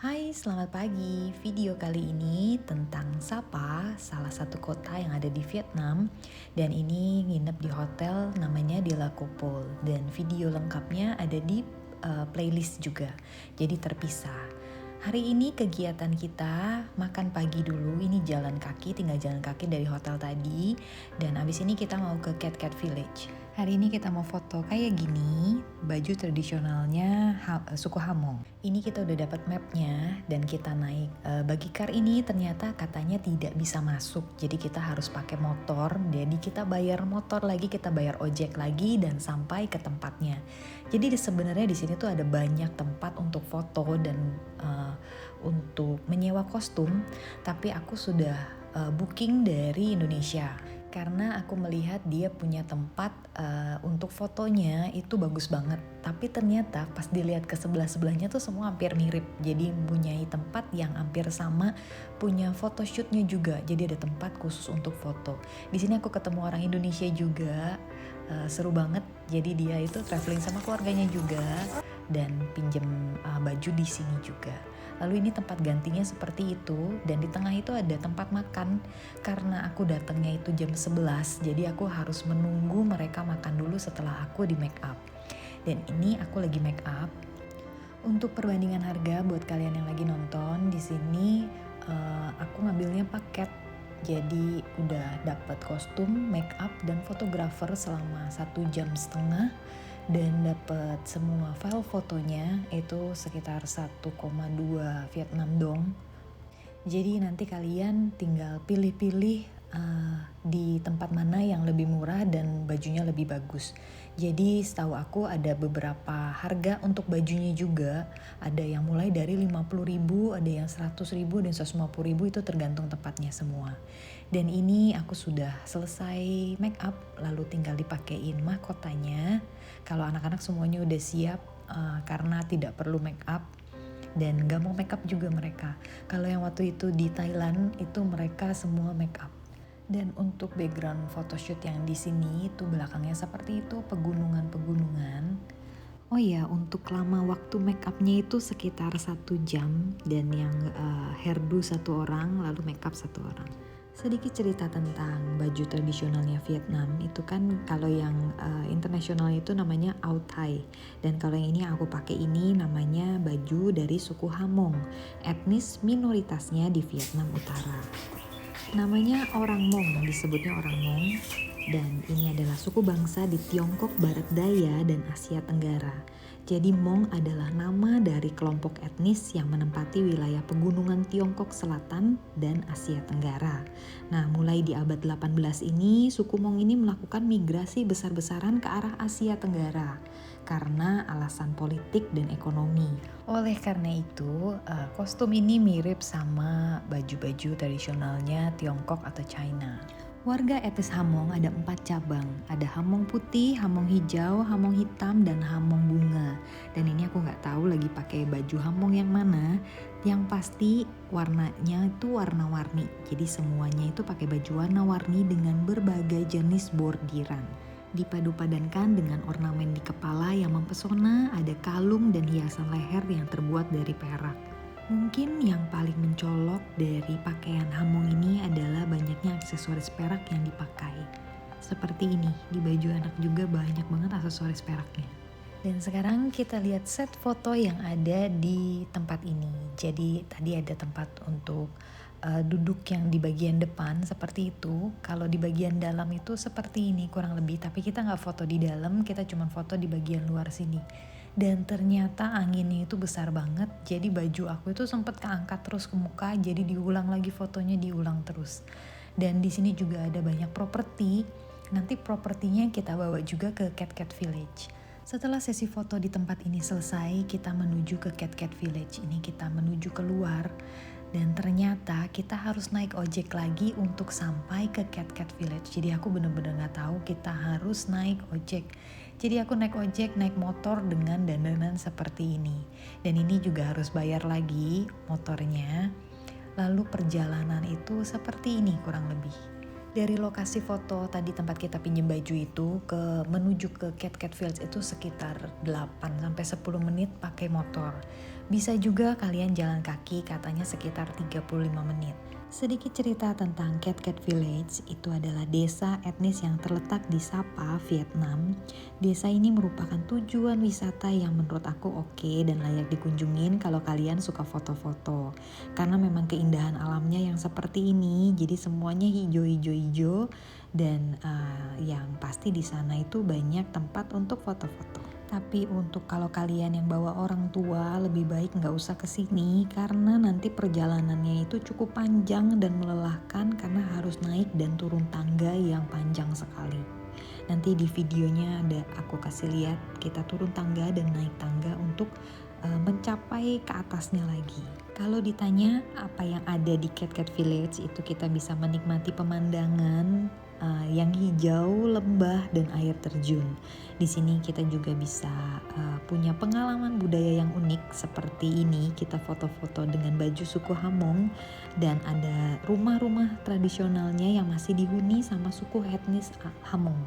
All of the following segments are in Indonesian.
Hai, selamat pagi. Video kali ini tentang Sapa, salah satu kota yang ada di Vietnam. Dan ini nginep di hotel namanya De La Coupole. Dan video lengkapnya ada di playlist juga. Jadi terpisah. Hari ini kegiatan kita makan pagi dulu. Ini jalan kaki, tinggal jalan kaki dari hotel tadi. Dan abis ini kita mau ke Cat Cat Village. Hari ini kita mau foto kayak gini, baju tradisionalnya suku Hamong. Ini kita udah dapat mapnya dan kita naik. Bagi car ini ternyata katanya tidak bisa masuk, jadi kita harus pakai motor. Jadi kita bayar motor lagi, kita bayar ojek lagi dan sampai ke tempatnya. Jadi sebenarnya di sini tuh ada banyak tempat untuk foto dan untuk menyewa kostum, tapi aku sudah booking dari Indonesia. Karena aku melihat dia punya tempat untuk fotonya itu bagus banget. Tapi ternyata pas dilihat ke sebelah-sebelahnya tuh semua hampir mirip. Jadi mempunyai tempat yang hampir sama, punya photoshootnya juga. Jadi ada tempat khusus untuk foto. Di sini aku ketemu orang Indonesia juga, seru banget. Jadi dia itu traveling sama keluarganya juga dan pinjem baju di sini juga. Lalu ini tempat gantinya seperti itu, dan di tengah itu ada tempat makan. Karena aku datangnya itu jam 11, jadi aku harus menunggu mereka makan dulu setelah aku di make up. Dan ini aku lagi make up. Untuk perbandingan harga buat kalian yang lagi nonton di sini, aku ngambilnya paket. Jadi udah dapat kostum, make up dan fotografer selama 1,5 jam. Dan dapat semua file fotonya itu sekitar 1,2 Vietnam dong. Jadi nanti kalian tinggal pilih-pilih di tempat mana yang lebih murah dan bajunya lebih bagus. Jadi setahu aku ada beberapa harga untuk bajunya juga. Ada yang mulai dari 50.000, ada yang 100.000 dan 150.000, itu tergantung tempatnya semua. Dan ini aku sudah selesai make up, lalu tinggal dipakein mahkotanya. Kalau anak-anak semuanya udah siap karena tidak perlu make up. Dan gak mau make up juga mereka. Kalau yang waktu itu di Thailand itu mereka semua make up. Dan untuk background photoshoot yang di sini itu belakangnya seperti itu, pegunungan-pegunungan. Oh ya, untuk lama waktu make upnya itu sekitar 1 jam, dan yang hairdo 1 orang, lalu make up 1 orang. Sedikit cerita tentang baju tradisionalnya Vietnam, itu kan kalau yang internasional itu namanya Áo Thai, dan kalau yang ini aku pakai ini namanya baju dari suku Hamong, etnis minoritasnya di Vietnam Utara. Namanya orang Hmong, disebutnya orang Hmong, dan ini adalah suku bangsa di Tiongkok Barat Daya dan Asia Tenggara. Jadi Hmong adalah nama dari kelompok etnis yang menempati wilayah pegunungan Tiongkok Selatan dan Asia Tenggara. Nah, mulai di abad 18 ini, suku Hmong ini melakukan migrasi besar-besaran ke arah Asia Tenggara karena alasan politik dan ekonomi. Oleh karena itu, kostum ini mirip sama baju-baju tradisionalnya Tiongkok atau China. Warga etnis Hamong ada 4 cabang. Ada Hamong putih, Hamong hijau, Hamong hitam, dan Hamong bunga. Dan ini aku nggak tahu lagi pakai baju Hamong yang mana. Yang pasti warnanya itu warna-warni. Jadi semuanya itu pakai baju warna-warni dengan berbagai jenis bordiran. Dipadu-padankan dengan ornamen di kepala yang mempesona, ada kalung dan hiasan leher yang terbuat dari perak. Mungkin yang paling mencolok dari pakaian Hamong ini adalah banyaknya aksesoris perak yang dipakai. Seperti ini, di baju anak juga banyak banget aksesoris peraknya. Dan sekarang kita lihat set foto yang ada di tempat ini. Jadi tadi ada tempat untuk duduk yang di bagian depan seperti itu. Kalau di bagian dalam itu seperti ini kurang lebih, tapi kita nggak foto di dalam, kita cuma foto di bagian luar sini. Dan ternyata anginnya itu besar banget, jadi baju aku itu sempat keangkat terus ke muka, jadi diulang lagi fotonya, diulang terus. Dan di sini juga ada banyak properti. Nanti propertinya kita bawa juga ke Cat Cat Village. Setelah sesi foto di tempat ini selesai, kita menuju ke Cat Cat Village. Ini kita menuju keluar. Dan ternyata kita harus naik ojek lagi untuk sampai ke Cat Cat Village. Jadi aku bener-bener gak tahu kita harus naik ojek. Jadi aku naik ojek, naik motor dengan dandanan seperti ini. Dan ini juga harus bayar lagi motornya. Lalu perjalanan itu seperti ini kurang lebih. Dari lokasi foto tadi tempat kita pinjam baju itu menuju ke Cat Cat Village itu sekitar 8-10 menit pakai motor. Bisa juga kalian jalan kaki, katanya sekitar 35 menit. Sedikit cerita tentang Cat Cat Village, itu adalah desa etnis yang terletak di Sapa, Vietnam. Desa ini merupakan tujuan wisata yang menurut aku oke dan layak dikunjungin kalau kalian suka foto-foto. Karena memang keindahan alamnya yang seperti ini, jadi semuanya hijau-hijau dan yang pasti di sana itu banyak tempat untuk foto-foto. Tapi untuk kalau kalian yang bawa orang tua, lebih baik nggak usah kesini karena nanti perjalanannya itu cukup panjang dan melelahkan karena harus naik dan turun tangga yang panjang sekali. Nanti di videonya ada aku kasih lihat kita turun tangga dan naik tangga untuk mencapai ke atasnya lagi. Kalau ditanya apa yang ada di Cat Cat Village, itu kita bisa menikmati pemandangan yang hijau, lembah, dan air terjun. Di sini kita juga bisa punya pengalaman budaya yang unik seperti ini. Kita foto-foto dengan baju suku Hamong dan ada rumah-rumah tradisionalnya yang masih dihuni sama suku etnis Hamong.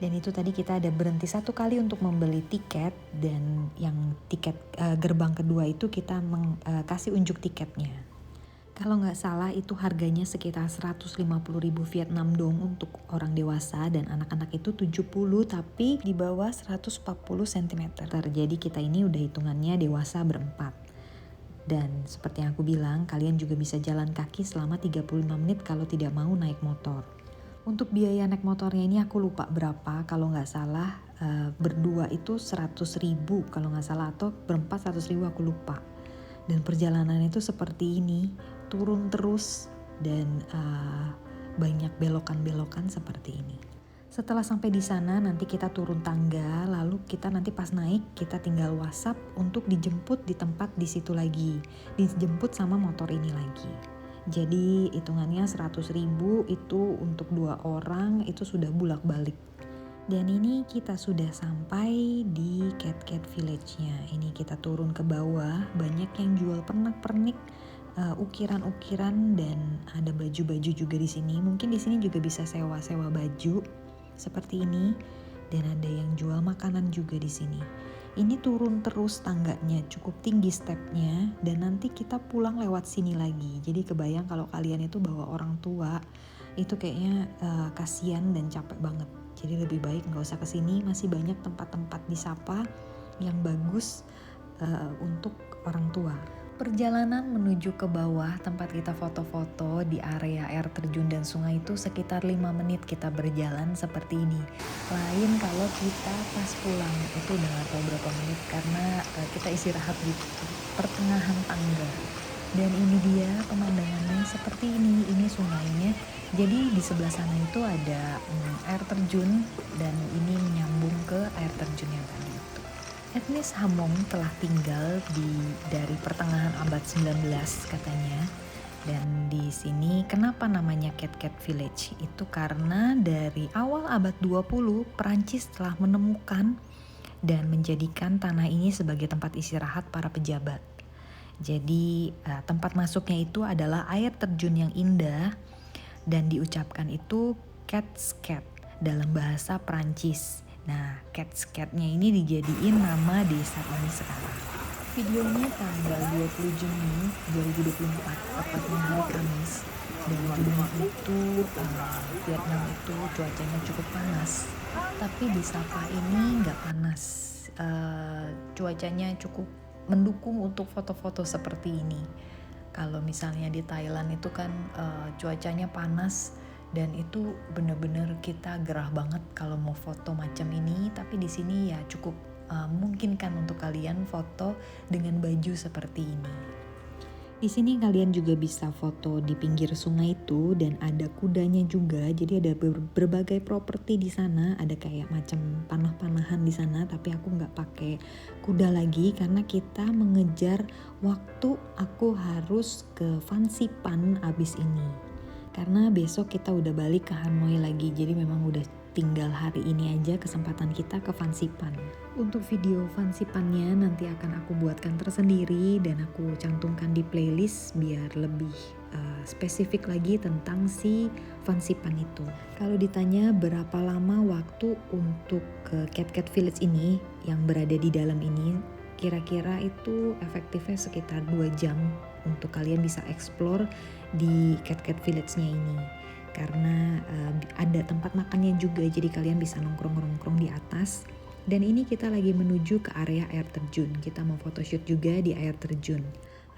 Dan itu tadi kita ada berhenti satu kali untuk membeli tiket, dan yang tiket gerbang kedua itu kita kasih unjuk tiketnya. Kalau nggak salah itu harganya sekitar 150.000 Vietnam dong untuk orang dewasa, dan anak-anak itu 70 tapi di bawah 140 cm. Jadi kita ini udah hitungannya dewasa berempat. Dan seperti yang aku bilang, kalian juga bisa jalan kaki selama 35 menit kalau tidak mau naik motor. Untuk biaya naik motornya ini aku lupa berapa, kalau nggak salah berdua itu 100.000 kalau nggak salah, atau berempat 100.000 aku lupa. Dan perjalanan itu seperti ini, turun terus dan banyak belokan-belokan seperti ini. Setelah sampai di sana nanti kita turun tangga, lalu kita nanti pas naik kita tinggal WhatsApp untuk dijemput di tempat di situ lagi, dijemput sama motor ini lagi. Jadi hitungannya 100.000 itu untuk 2 orang itu sudah bulak-balik. Dan ini kita sudah sampai di Cat Cat Village-nya. Ini kita turun ke bawah, banyak yang jual pernak-pernik, ukiran-ukiran, dan ada baju-baju juga di sini. Mungkin di sini juga bisa sewa-sewa baju seperti ini, dan ada yang jual makanan juga di sini. Ini turun terus tangganya, cukup tinggi stepnya, dan nanti kita pulang lewat sini lagi. Jadi kebayang kalau kalian itu bawa orang tua, itu kayaknya kasihan dan capek banget. Jadi lebih baik nggak usah kesini, masih banyak tempat-tempat di Sapa yang bagus untuk orang tua. Perjalanan menuju ke bawah tempat kita foto-foto di area air terjun dan sungai itu sekitar 5 menit kita berjalan seperti ini. Lain kalau kita pas pulang itu udah gak tahu berapa menit karena kita istirahat di pertengahan tangga. Dan ini dia pemandangannya seperti ini sungainya. Jadi di sebelah sana itu ada air terjun dan ini menyambung ke air terjun yang tadi. Etnis Hamong telah tinggal dari pertengahan abad 19 katanya. Dan di sini kenapa namanya Cat Cat Village? Itu karena dari awal abad 20 Perancis telah menemukan dan menjadikan tanah ini sebagai tempat istirahat para pejabat. Jadi tempat masuknya itu adalah air terjun yang indah dan diucapkan itu Cat's Cat dalam bahasa Perancis. Nah, Cat's Cat-nya ini dijadiin nama desa ini sekarang. Videonya tanggal 20 Juni 2024, tepatnya hari Kamis. Dan Juni itu Vietnam itu cuacanya cukup panas. Tapi di Sapa ini nggak panas. Cuacanya cukup mendukung untuk foto-foto seperti ini. Kalau misalnya di Thailand itu kan cuacanya panas, dan itu benar-benar kita gerah banget kalau mau foto macam ini. Tapi di sini ya cukup memungkinkan untuk kalian foto dengan baju seperti ini. Di sini kalian juga bisa foto di pinggir sungai itu, dan ada kudanya juga. Jadi ada berbagai properti di sana. Ada kayak macam panah-panahan di sana, tapi aku nggak pakai kuda lagi karena kita mengejar waktu. Aku harus ke Phan Xipan abis ini. Karena besok kita udah balik ke Hanoi lagi, jadi memang udah tinggal hari ini aja kesempatan kita ke Phan Xipan. Untuk video Phan Xipannya nanti akan aku buatkan tersendiri dan aku cantumkan di playlist biar lebih spesifik lagi tentang si Phan Xipan itu. Kalau ditanya berapa lama waktu untuk ke Cat Cat Village ini yang berada di dalam ini, Kira-kira itu efektifnya sekitar 2 jam untuk kalian bisa explore di Cat Cat Village-nya ini. Karena ada tempat makannya juga, jadi kalian bisa nongkrong-nongkrong di atas. Dan ini kita lagi menuju ke area air terjun. Kita mau photoshoot juga di air terjun.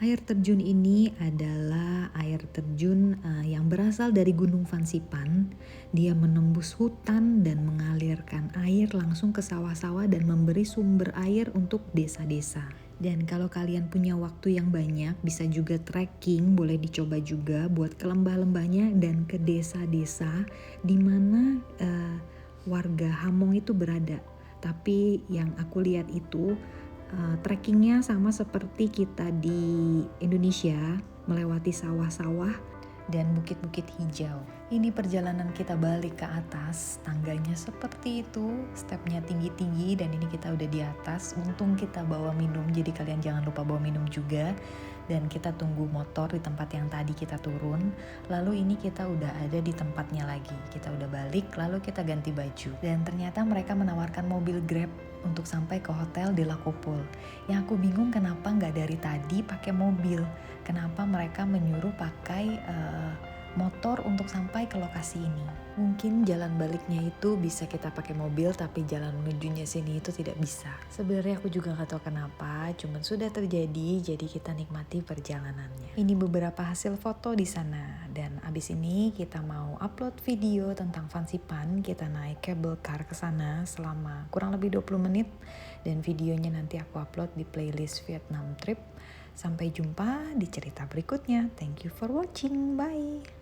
Air terjun ini adalah air terjun yang berasal dari Gunung Fansipan. Dia menembus hutan dan mengalirkan air langsung ke sawah-sawah dan memberi sumber air untuk desa-desa. Dan kalau kalian punya waktu yang banyak, bisa juga trekking, boleh dicoba juga buat ke lembah-lembahnya dan ke desa-desa di mana warga Hamong itu berada. Tapi yang aku lihat itu trekkingnya sama seperti kita di Indonesia, melewati sawah-sawah dan bukit-bukit hijau. Ini perjalanan kita balik ke atas, tangganya seperti itu, stepnya tinggi-tinggi dan ini kita udah di atas. Untung kita bawa minum, jadi kalian jangan lupa bawa minum juga. Dan kita tunggu motor di tempat yang tadi kita turun. Lalu ini kita udah ada di tempatnya lagi. Kita udah balik, lalu kita ganti baju. Dan ternyata mereka menawarkan mobil Grab untuk sampai ke hotel di Lakopul. Yang aku bingung kenapa nggak dari tadi pakai mobil. Kenapa mereka menyuruh pakai motor untuk sampai ke lokasi ini. Mungkin jalan baliknya itu bisa kita pakai mobil, tapi jalan menujunya sini itu tidak bisa. Sebenarnya aku juga gak tahu kenapa, cuman sudah terjadi, jadi kita nikmati perjalanannya. Ini beberapa hasil foto di sana, dan abis ini kita mau upload video tentang Fansipan. Kita naik cable car ke sana selama kurang lebih 20 menit, dan videonya nanti aku upload di playlist Vietnam Trip. Sampai jumpa di cerita berikutnya. Thank you for watching. Bye.